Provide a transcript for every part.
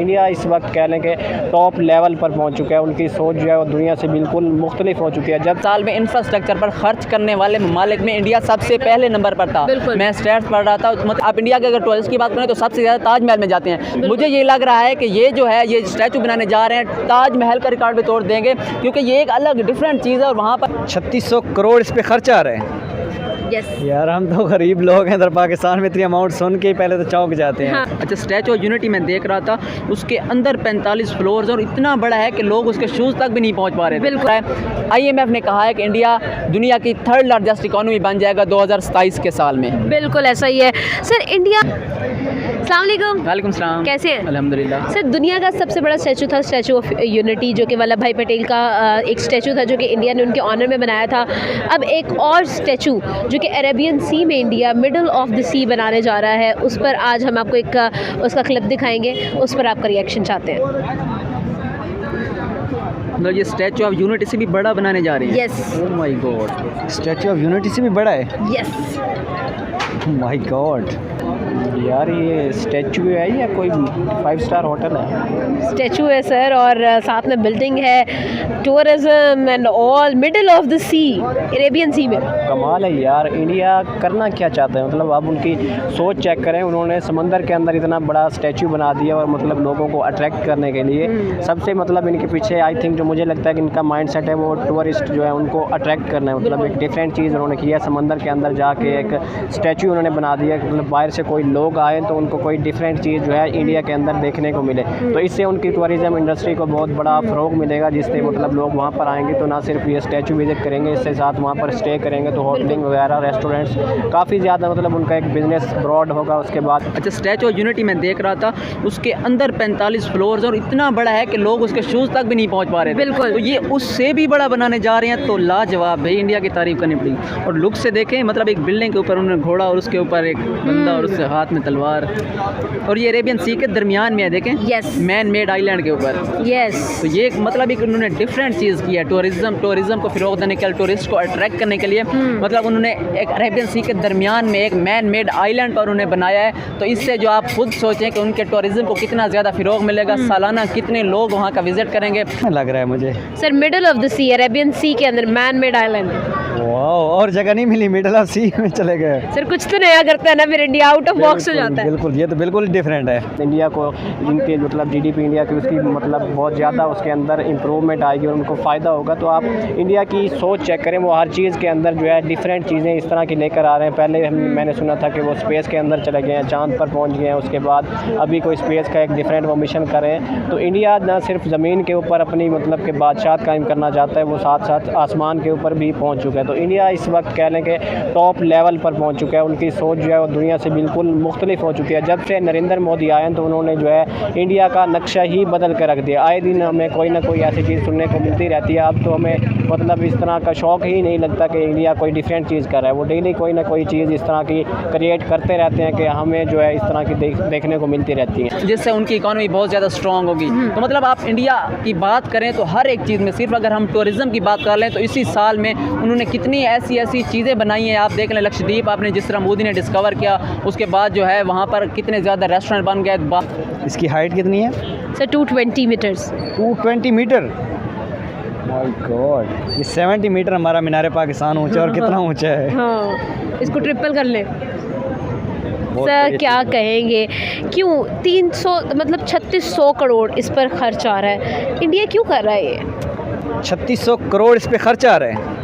India इस वक्त कह लें कि टॉप लेवल पर पहुँच चुका है। उनकी सोच जो है वो दुनिया से बिल्कुल मुख्तलिफ हो चुकी है। जब साल में इंफ्रास्ट्रक्चर पर खर्च करने वाले ममालिक में इंडिया सबसे पहले नंबर पर था। मैं स्टैट्स पढ़ रहा था, मतलब आप इंडिया के अगर टूरिस्ट की बात करें तो सबसे ज़्यादा ताजमहल में जाते हैं। मुझे ये लग रहा है कि ये जो है ये स्टैचू बनाने जा रहे हैं, ताजमहल का रिकॉर्ड भी तोड़ देंगे, क्योंकि ये एक अलग डिफरेंट चीज़ है। और वहाँ पर 3600 करोड़ इस पे खर्च आ रहे हैं। यार हम तो गरीब लोग हैं, इधर पाकिस्तान में इतनी अमाउंट सुन के ही पहले तो चौंक जाते हैं। अच्छा, स्टैचू ऑफ यूनिटी में देख रहा था, उसके अंदर 45 फ्लोर्स और इतना बड़ा है कि लोग उसके शूज़ तक भी नहीं पहुंच पा रहे। बिल्कुल। IMF ने कहा है कि इंडिया दुनिया की 3rd लार्जेस्ट इकॉनमी बन जाएगा 2027 के साल में। बिल्कुल ऐसा ही है सर। इंडिया वालेकुम सलाम, कैसे हैं? अल्हम्दुलिल्लाह। सर, दुनिया का सबसे बड़ा स्टैचू था स्टैचू ऑफ यूनिटी, जो कि वल्लभ भाई पटेल का एक स्टैचू था जो कि इंडिया ने उनके ऑनर में बनाया था। अब एक और स्टैचू जो कि अरेबियन सी में इंडिया मिडल ऑफ द सी बनाने जा रहा है, उस पर आज हम आपको एक उसका क्लिप दिखाएंगे, उस पर आपका रिएक्शन चाहते हैं। मतलब ये स्टैचू ऑफ यूनिटी से भी बड़ा बनाने जा रहे हैं। Yes. Oh my God, statue of unity से भी बड़ा है। यस। माय गॉड यार ये स्टैचू है या कोई 5 स्टार होटल है? स्टैचू है सर, और साथ में बिल्डिंग है, tourism and all, middle of the sea, Arabian sea में। कमाल है यार। इंडिया करना क्या चाहता है, मतलब आप उनकी सोच चेक करें। उन्होंने समंदर के अंदर इतना बड़ा स्टैचू बना दिया और मतलब लोगों को अट्रैक्ट करने के लिए सबसे मतलब इनके पीछे आई थिंक जो मुझे लगता है कि इनका माइंड सेट है वो टूरिस्ट जो है उनको अट्रैक्ट करना है। मतलब एक डिफरेंट चीज़ उन्होंने किया, समंदर के अंदर जाके एक स्टैचू उन्होंने बना दिया, मतलब बाहर से कोई लोग आए तो उनको कोई डिफरेंट चीज़ जो है इंडिया के अंदर देखने को मिले। तो इससे उनकी टूरिज़म इंडस्ट्री को बहुत बड़ा फ़रोग मिलेगा, जिससे मतलब लोग वहाँ पर आएंगे तो ना सिर्फ ये स्टैचू विजिट करेंगे, इससे साथ वहाँ पर स्टे करेंगे तो होटलिंग वगैरह रेस्टोरेंट्स काफ़ी ज़्यादा मतलब उनका एक बिज़नेस ब्रॉड होगा उसके बाद। अच्छा, स्टैचू ऑफ यूनिटी में देख रहा था, उसके अंदर 45 फ्लोर्स और इतना बड़ा है कि लोग उसके शूज़ तक भी नहीं पहुँच पा रहे। बिल्कुल। तो ये उससे भी बड़ा बनाने जा रहे हैं, तो लाजवाब भाई, इंडिया की तारीफ करनी पड़ेगी। और लुक से देखें, मतलब एक बिल्डिंग के ऊपर उन्होंने घोड़ा और उसके ऊपर एक बंदा और उसके हाथ में तलवार, और ये अरेबियन सी के दरमियान में है, देखें। यस। मैन मेड आइलैंड के ऊपर। यस। तो ये मतलब एक उन्होंने डिफरेंट चीज़ की है, टूरिज्म को फ़रोग़ देने के लिए, टूरिस्ट को अट्रैक्ट करने के लिए। मतलब उन्होंने एक अरेबियन सी के दरमियान में एक मैन मेड आइलैंड पर उन्हें बनाया है। तो इससे जो आप खुद सोचें कि उनके टूरिज्म को कितना ज़्यादा फ़रोग़ मिलेगा, सालाना कितने लोग वहाँ का विज़िट करेंगे। लग रहा है मुझे sir, middle of the sea, Arabian sea के अंदर मैन मेड आइलैंड। वाओ, और जगह नहीं मिली, मिडल ऑफ सी में चले गए। सर, कुछ तो नया करता है ना, फिर इंडिया आउट ऑफ बॉक्स हो जाता है। बिल्कुल, ये तो बिल्कुल डिफरेंट है। इंडिया को जिनके मतलब GDP इंडिया की उसकी मतलब बहुत ज़्यादा उसके अंदर इम्प्रूवमेंट आएगी और उनको फ़ायदा होगा। तो आप इंडिया की सोच चेक करें, वो हर चीज़ के अंदर जो है डिफरेंट चीज़ें इस तरह की लेकर आ रहे हैं। पहले मैंने सुना था कि वो स्पेस के अंदर चले गए हैं, चाँद पर पहुँच गए हैं, उसके बाद अभी कोई स्पेस का एक डिफरेंट वो मिशन करें। तो इंडिया ना सिर्फ ज़मीन के ऊपर अपनी मतलब के बादशाहत कायम करना चाहता है, वो साथ साथ आसमान के ऊपर भी पहुँच चुका है। तो इंडिया इस वक्त कह लें कि टॉप लेवल पर पहुँच चुका है। उनकी सोच जो है वो दुनिया से बिल्कुल मुख्तलिफ हो चुकी है। जब से नरेंद्र मोदी आए हैं तो उन्होंने जो है इंडिया का नक्शा ही बदल कर रख दिया। आए दिन हमें कोई ना कोई ऐसी चीज़ सुनने को मिलती रहती है। अब तो हमें मतलब इस तरह का शौक़ ही नहीं लगता कि इंडिया कोई डिफरेंट चीज़ कर रहा है। वो डेली कोई ना कोई चीज़ इस तरह की क्रिएट करते रहते हैं कि हमें जो है इस तरह की देखने को मिलती रहती है, जिससे उनकी इकॉनमी बहुत ज़्यादा स्ट्रॉन्ग होगी। तो मतलब आप इंडिया की बात करें तो हर एक चीज़ में, सिर्फ अगर हम टूरिज़्म की बात कर लें तो इसी साल में उन्होंने कितनी ऐसी ऐसी चीज़ें बनाई हैं। आप देख लें, लक्षद्वीप आपने जिस तरह मोदी ने डिस्कवर किया, उसके बाद जो है वहाँ पर कितने ज़्यादा रेस्टोरेंट बन गए। इसकी हाइट कितनी है sir? 220 metres. 220 metre. My God, ये 70 मीटर हमारा मीनार पाकिस्तान ऊंचा और कितना ऊंचा है। हाँ, इसको ट्रिपल कर ले। सर, क्या कहेंगे, क्यों 300 मतलब 3600 करोड़ इस पर खर्च आ रहा है? इंडिया क्यों कर रहा है ये? 3600 करोड़ इस पे खर्च आ रहे हैं।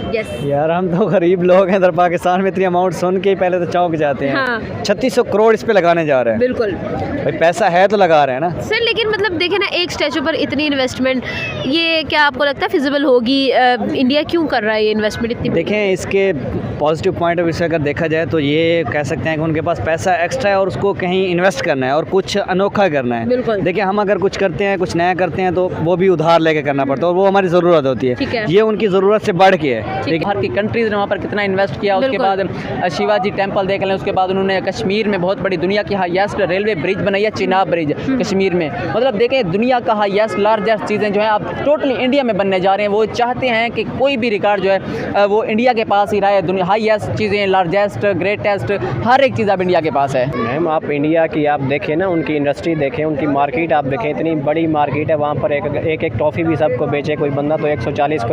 यस। यार हम तो गरीब लोग हैं, इधर पाकिस्तान में इतनी अमाउंट सुन के ही पहले तो चौंक जाते हैं। हाँ। 3600 करोड़ इस पे लगाने जा रहे हैं। बिल्कुल भाई, पैसा है तो लगा रहे हैं ना सर, लेकिन मतलब देखें ना, एक स्टैचू पर इतनी इन्वेस्टमेंट, ये क्या आपको लगता है फिजिबल होगी? इंडिया क्यों कर रहा है ये इन्वेस्टमेंट इतनी? देखें, इसके पॉजिटिव पॉइंट ऑफ व्यू से अगर देखा जाए तो ये कह सकते हैं कि उनके पास पैसा एक्स्ट्रा है और उसको कहीं इन्वेस्ट करना है और कुछ अनोखा करना है। बिल्कुल। देखिए, हम अगर कुछ करते हैं, कुछ नया करते हैं तो वो भी उधार लेके करना पड़ता है और वो हमारी ज़रूरत होती ठीक है। है। ये उनकी ज़रूरत से बढ़ के है। बाहर की कंट्रीज़ ने वहाँ पर कितना इन्वेस्ट किया। उसके बाद शिवाजी टेम्पल देख लें, उसके बाद उन्होंने कश्मीर में बहुत बड़ी दुनिया की हाईएस्ट रेलवे ब्रिज बनाई है, चिनाब ब्रिज कश्मीर में। मतलब देखें दुनिया का हाईएस्ट लार्जेस्ट चीज़ें जो है अब टोटली इंडिया में बनने जा रहे हैं। वो चाहते हैं कि कोई भी रिकॉर्ड जो है वो इंडिया के पास ही रहे। दुनिया हाईएस्ट चीज़ें, लार्जेस्ट, ग्रेटेस्ट, हर एक चीज़ अब इंडिया के पास है। मैम आप इंडिया की आप देखें ना, उनकी इंडस्ट्री देखें, उनकी मार्केट आप देखें, इतनी बड़ी मार्केट है। वहाँ पर एक टॉफ़ी भी सबको बेचे कोई बंदा तो 140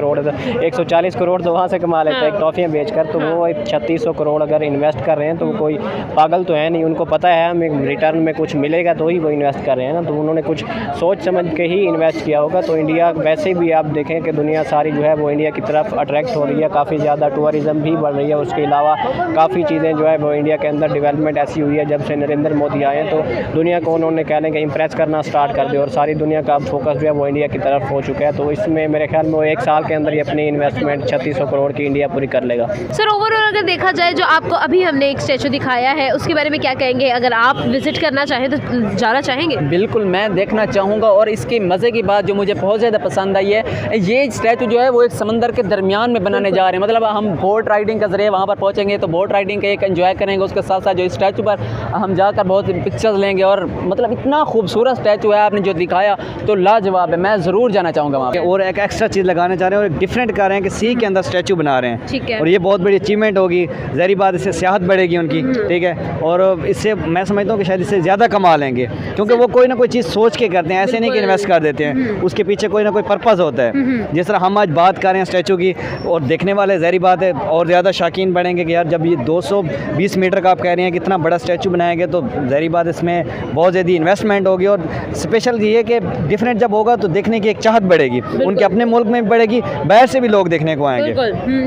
करोड़ तो वहाँ से कमा लेता है एक टॉफ़ियाँ बेचकर। तो वो 3600 करोड़ अगर इन्वेस्ट कर रहे हैं तो वो कोई पागल तो है नहीं, उनको पता है हमें रिटर्न में कुछ मिलेगा तो ही वो इन्वेस्ट कर रहे हैं ना। तो उन्होंने कुछ सोच समझ के ही इन्वेस्ट किया होगा। तो इंडिया वैसे भी आप देखें कि दुनिया सारी जो है वो इंडिया की तरफ अट्रैक्ट हो रही है, काफ़ी ज़्यादा टूरिज़म भी बढ़ रही है। उसके अलावा काफ़ी चीज़ें जो है वो इंडिया के अंदर डेवलपमेंट ऐसी हुई है जब से नरेंद्र मोदी आए हैं। तो दुनिया को उन्होंने कह लें कि इम्प्रेस करना स्टार्ट कर दिया और सारी दुनिया का फोकस जो है वो इंडिया की तरफ हो चुका है। तो इसमें मेरे ख्याल में वो 1 साल के अंदर ही अपनी इन्वेस्टमेंट 3600 करोड़ की इंडिया पूरी कर लेगा। सर ओवरऑल अगर देखा जाए जो आपको अभी हमने एक स्टैचू दिखाया है उसके बारे में क्या कहेंगे? अगर आप विजिट करना चाहें तो जाना चाहेंगे? बिल्कुल, मैं देखना चाहूँगा। और इसकी मज़े की बात जो मुझे बहुत ज़्यादा पसंद आई है, ये स्टैचू जो है वो एक समंदर के दरमियान में बनाने जा रहे हैं। मतलब हम बोट राइडिंग के ज़रिए वहाँ पर पहुँचेंगे तो बोट राइडिंग का एक एंजॉय करेंगे, उसके साथ साथ जो स्टैचू पर हम जाकर बहुत पिक्चर्स लेंगे। और मतलब इतना खूबसूरत स्टैचू है आपने जो दिखाया, तो लाजवाब है। मैं ज़रूर जाना चाहूँगा वहाँ पर। और एक एक्स्ट्रा चीज़ लगाने चाह रहे हैं और एक डिफरेंट कर रहे हैं कि सी के अंदर स्टैचू बना रहे हैं। ठीक है। और ये बहुत बड़ी अचीवमेंट होगी, ज़ाहिर बात इससे सियाहत बढ़ेगी उनकी, ठीक है। और इससे मैं समझता हूँ कि शायद इससे ज़्यादा कमा लेंगे, क्योंकि वो कोई ना कोई चीज़ सोच के करते हैं, ऐसे नहीं कि इन्वेस्ट कर देते हैं, उसके पीछे कोई ना कोई पर्पज़ होता है। जिस तरह हम आज बात कर रहे हैं स्टैचू की, और देखने वाले ज़ाहिर बात है और ज़्यादा शौकीन बढ़ेंगे कि यार जब ये 220 मीटर का आप कह रहे हैं कितना बड़ा स्टैचू बनाएंगे, तो ज़ाहिर बात इसमें बहुत ज़्यादा इन्वेस्टमेंट होगी। और स्पेशल ये कि डिफरेंट जब होगा तो देखने की एक चाहत बढ़ेगी, उनके अपने मुल्क में भी बढ़ेगी, बाहर से भी लोग देखने को आएंगे।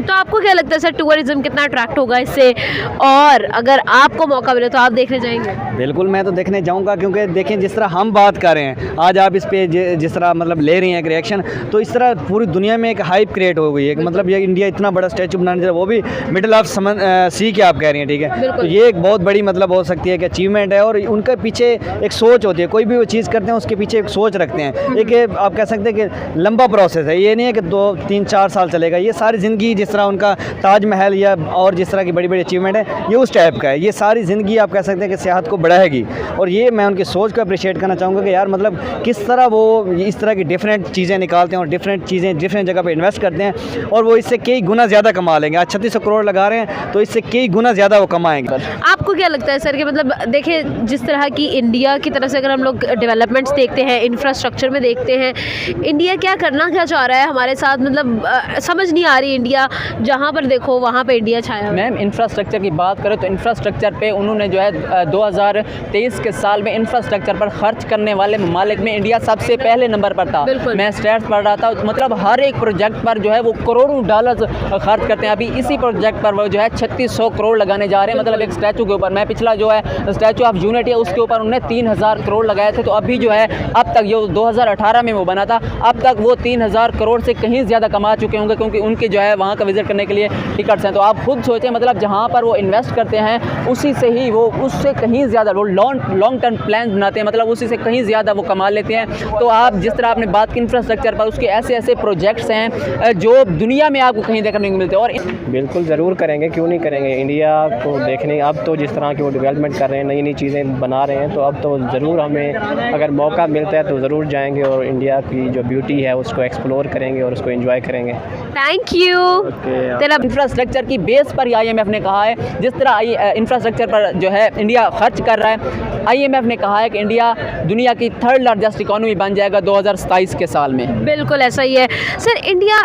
तो आपको क्या लगता है सर, टूरिज्म कितना अट्रैक्ट होगा इससे? और अगर आपको मौका मिले तो आप देखने जाएंगे? बिल्कुल, मैं तो देखने जाऊंगा, क्योंकि देखें जिस तरह हम बात कर रहे हैं आज, आप इस पे जिस तरह मतलब ले रही हैं एक रिएक्शन, तो इस तरह पूरी दुनिया में एक हाइप क्रिएट हो गई है। मतलब ये इंडिया इतना बड़ा स्टैचू बनाने जा रहा है, वो भी मिडिल ऑफ सी के आप कह रही हैं, ठीक है। तो ये एक बहुत बड़ी मतलब हो सकती है कि अचीवमेंट है। और उनके पीछे एक सोच होती है, कोई भी वो चीज़ करते हैं उसके पीछे एक सोच रखते हैं। एक आप कह सकते हैं कि लंबा प्रोसेस है, ये नहीं है कि 2, 3, 4 साल चलेगा। ये सारी ज़िंदगी, जिस तरह उनका ताजमहल या और जिस तरह की बड़ी बड़ी अचीवमेंट है, ये उस टाइप का है। ये सारी ज़िंदगी आप कह सकते हैं कि सियाहत को बढ़ाएगी। और ये मैं उनकी सोच को अप्रिशिएट करना चाहूँगा कि यार मतलब किस तरह वो इस तरह की डिफरेंट चीज़ें निकालते हैं और डिफरेंट चीज़ें डिफरेंट जगह पे इन्वेस्ट करते हैं, और वो इससे कई गुना ज़्यादा कमा लेंगे। आज 3600 करोड़ लगा रहे हैं तो इससे कई गुना ज़्यादा वो कमाएंगे। आपको क्या लगता है सर कि मतलब देखिए जिस तरह की इंडिया की तरफ से अगर हम लोग डेवलपमेंट्स देखते हैं, इंफ्रास्ट्रक्चर में देखते हैं, इंडिया क्या चाह रहा है हमारे साथ? मतलब समझ नहीं आ रही। इंडिया जहाँ पर देखो वहाँ पे इंडिया छाया। मैम इंफ्रास्ट्रक्चर की बात करें तो इंफ्रास्ट्रक्चर पे उन्होंने जो है 2023 के साल में इंफ्रास्ट्रक्चर पर खर्च करने वाले ममालिक में इंडिया सबसे पहले नंबर पर था। मैं स्टैट्स पढ़ रहा था, मतलब हर एक प्रोजेक्ट पर जो है वो करोड़ों डॉलर्स खर्च करते हैं। अभी इसी प्रोजेक्ट पर वो जो है 3600 करोड़ लगाने जा रहे हैं। मतलब एक स्टैचू के ऊपर, मैं पिछला जो है स्टैचू ऑफ यूनिटी है उसके ऊपर उन्होंने 3000 करोड़ लगाए थे। तो अभी जो है अब तक जो 2018 में वो बना था, अब तक वो 3000 करोड़ से कहीं ज़्यादा कमा चुके होंगे, क्योंकि उनके जो है वहाँ का विजिट करने के लिए टिकट्स हैं। तो आप खुद सोचें, मतलब जहाँ पर वो इन्वेस्ट करते हैं उसी से ही वो उससे कहीं ज़्यादा वो लॉन्ग टर्म प्लान बनाते हैं, मतलब उसी से कहीं ज़्यादा वो कमा लेते हैं। तो आप जिस तरह आपने बात की इंफ्रास्ट्रक्चर पर, उसके ऐसे ऐसे प्रोजेक्ट्स हैं जो दुनिया में आपको कहीं देखने को मिलते हैं। और बिल्कुल ज़रूर करेंगे, क्यों नहीं करेंगे। इंडिया को देखने अब तो जिस तरह की वो डेवलपमेंट कर रहे हैं, नई नई चीज़ें बना रहे हैं, तो अब तो ज़रूर हमें अगर मौका मिलता है तो ज़रूर जाएंगे और इंडिया की जो ब्यूटी है उसको एक्सप्लोर करेंगे और उसको एंजॉय करेंगे। Thank you. तेरा इंफ्रास्ट्रक्चर की बेस पर IMF ने कहा है, जिस तरह इंफ्रास्ट्रक्चर पर जो है इंडिया खर्च कर रहा है, IMF ने कहा है कि इंडिया दुनिया की 3rd लार्जेस्ट इकोनॉमी बन जाएगा 2027 के साल में। बिल्कुल ऐसा ही है सर। इंडिया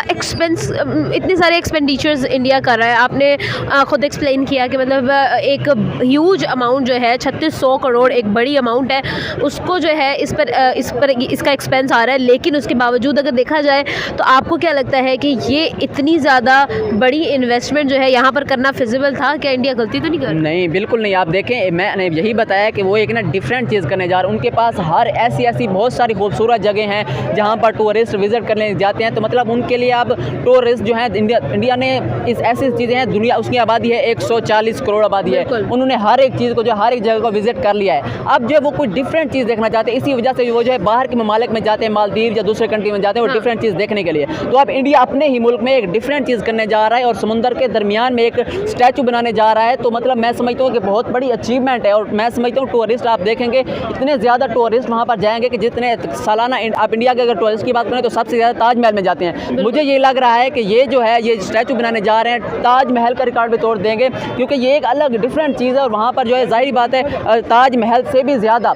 इतने सारे एक्सपेंडिचर्स इंडिया कर रहा है, आपने खुद एक्सप्लेन किया कि मतलब एक ह्यूज अमाउंट जो है 3600 करोड़ एक बड़ी अमाउंट है, उसको जो है इस पर इसका एक्सपेंस आ रहा है। लेकिन उसके बावजूद अगर देखा जाए तो आपको क्या लगता है कि ये इतनी ज़्यादा बड़ी इन्वेस्टमेंट जो है यहाँ पर करना फिजिबल था? क्या इंडिया गलती तो नहीं कर रही? नहीं, बिल्कुल नहीं। आप देखें, मैंने यही बताया कि वो एक ना डिफरेंट चीज़ करने जा रहे हैं। उनके पास हर ऐसी बहुत सारी खूबसूरत जगह हैं जहाँ पर टूरिस्ट विजिट करने जाते हैं। तो मतलब उनके लिए अब टूरिस्ट जो है इंडिया ने इस ऐसी चीज़ें हैं, दुनिया उसकी आबादी है 140 करोड़ आबादी है, उन्होंने हर एक चीज़ को जो हर एक जगह को विजिट कर लिया है। अब जो है वो कोई डिफरेंट चीज़ देखना चाहते हैं, इसी वजह से वो जो है बाहर के ममालिक में जाते हैं, मालदीव या दूसरे कंट्री में जाते हैं वो डिफरेंट चीज़ देखने के लिए। तो अब इंडिया अपने ही मुल्क में एक डिफरेंट चीज़ करने जा रहा है और समुंदर के दरमियान में एक स्टैचू बनाने जा रहा है, तो मतलब मैं समझता हूँ कि बहुत बड़ी अचीवमेंट है। और मैं समझता हूँ टूरिस्ट आप देखेंगे इतने ज़्यादा टूरिस्ट वहाँ पर जाएंगे कि जितने सालाना आप इंडिया के अगर टूरिस्ट की बात करें तो सबसे ज़्यादा ताजमहल में जाते हैं। मुझे ये लग रहा है कि ये जो है ये स्टैचू बनाने जा रहे हैं ताजमहल का रिकॉर्ड भी तोड़ देंगे, क्योंकि ये एक अलग डिफरेंट चीज़ है और वहाँ पर जो है जाहिर बात है ताजमहल से भी ज़्यादा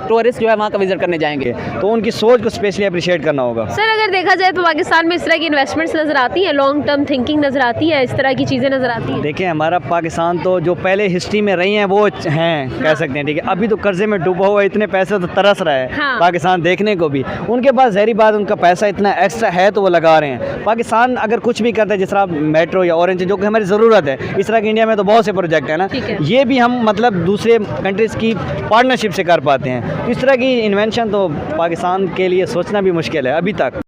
टूरिस्ट जो है वहाँ का विजिट करने जाएंगे। तो उनकी सोच को स्पेशली अप्रिशिएट करना होगा। सर अगर देखा जाए तो पाकिस्तान में इस तरह की इन्वेस्टमेंट्स नज़र आती हैं, लॉन्ग टर्म थिंकिंग नज़र आती है, इस तरह की चीज़ें नज़र आती हैं? देखिए हमारा पाकिस्तान तो जो पहले हिस्ट्री में रही हैं वो हैं, कह सकते हैं, ठीक है। अभी तो कर्जे में डूबा हुआ है, इतने पैसे तो तरस रहा है हाँ। पाकिस्तान देखने को भी। उनके पास ज़हरी बात उनका पैसा इतना एक्स्ट्रा है तो वो लगा रहे हैं। पाकिस्तान अगर कुछ भी करता है जिस तरह मेट्रो या ऑरेंज जो कि हमारी ज़रूरत है, इस तरह के इंडिया में तो बहुत से प्रोजेक्ट है ना, ठीक है। ये भी हम मतलब दूसरे कंट्रीज़ की पार्टनरशिप से कर पाते हैं। इस तरह की इन्वेंशन तो पाकिस्तान के लिए सोचना भी मुश्किल है अभी तक।